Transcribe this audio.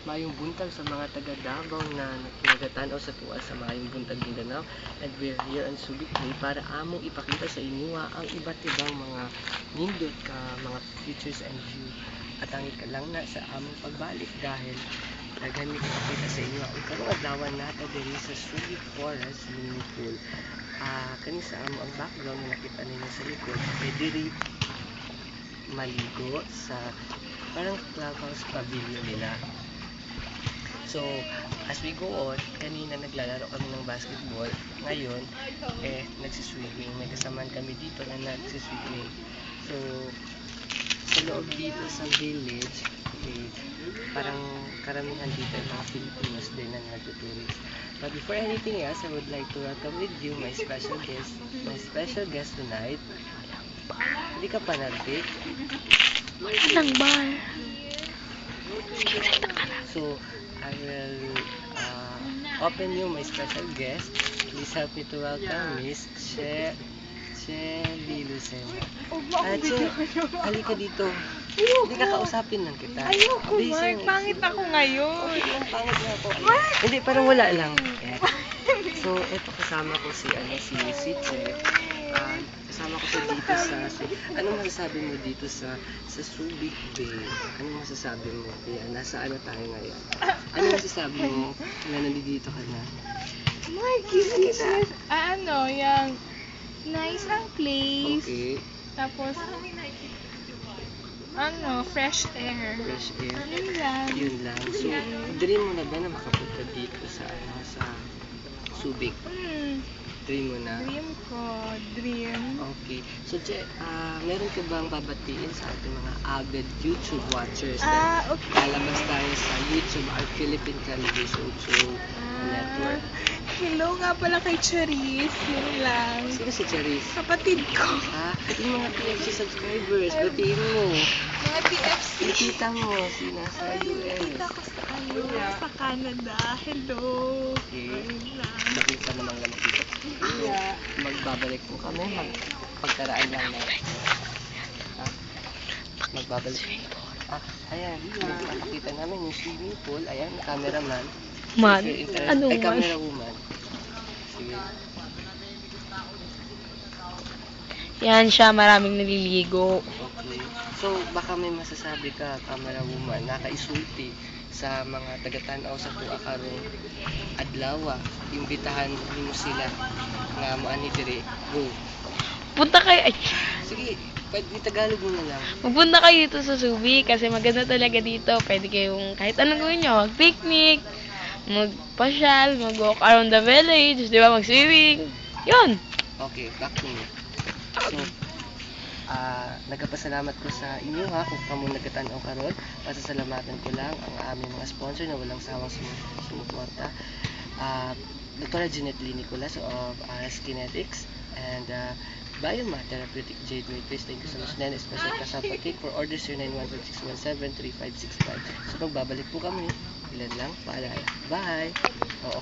Maayong buntag sa mga taga Davao na kinagatan-aw sa tuwa sa Maayong Buntag Mindanao, and we're here on Subic Day para among ipakita sa inyo ang iba't ibang mga nindot ka mga features and view. At ang ikalang na sa among pagbalik dahil daghan mi ipakita sa inyo ang karong adlaw nata diri sa Subic Forest Swimming Pool. Kani sa ang background na nakita ninyo sa likod ay diri maligo sa parang clubhouse pavilion nila. So, as we go on, kanina naglalaro kami ng basketball. Ngayon, nagsiswimming. May kasamaan kami dito na nagsiswimming. So, sa loob dito sa village, parang karamihan dito ay mga Filipinos din na nagtuturist. But before anything else, I would like to welcome with you my special guest tonight. Hindi ka pa nag-take? Anong bar? So, I will open you my special guest. Please help me to welcome Miss Chelly Lucena. Che, halika dito. Hindi ka kausapin lang kita. Ayoko, Mark. Pangit ako ngayon. Okay lang, pangit na ako. Hindi, parang wala lang. So, eto kasama ko si Che. Kasama ko siya dito anong masasabi mo dito sa Subic Bay? Anong masasabi mo? Nasa ano tayo ngayon? Anong masasabi mo na nandito ka na? Mark, kita. Yung nice ang place. Okay. Tapos, fresh air. Fresh air. Yun lang. Yun lang. So, dream mo na ba na makapunta dito sa Subic? Dream mo na? Dream. Okay. So, Che, meron ka bang babatiin sa ating mga avid YouTube watchers? Okay. Lalabas tayo sa YouTube, our Philippine Television Show Network. Hello nga pala kay Charis. Yun lang. Sino si Charis? Kapatid ko. Yung mga TFC subscribers, batiin mo. Mga TFC. Nakita mo, si nasa US. Nakita ko sa Canada. Hello. Okay. Ayun lang. Nakita namang lamang dito. Magbabalik po kami. Pagkaraan lang na. Magbabalik. Ayan. Nakakita namin yung swimming pool. Ayan, cameraman. Camera woman. Sige. Yan siya, maraming naliligo. Okay. So, baka may masasabi ka, camera woman, nakaisulti sa mga taga-tanaw sa tuwa karong adlaw. Imbitahan mo sila nga moani dire. Go. Punta kayo. Sige, pwede Tagalog mo na lang. Magpunta kayo dito sa Subic kasi maganda talaga dito. Pwede kayong kahit anong gawin nyo. Mag-picnic, magpasyal, mag-walk around the village, di ba? Mag-swimming. Yun. Okay, back to me. So, nagpapasalamat ko sa inyo kung kamo nagkatanaw karon. Pasasalamatan ko lang ang aming mga sponsor na walang sawang sumuporta. Dr. Jeanette Lee Nicolas of RS Kinetics and Bioma Therapeutic Jade Makers. Thank you so much. Then, special kasapa cake for orders 0916173565. So, pagbabalik po kami. Ilan lang, paalala. Bye! Oo.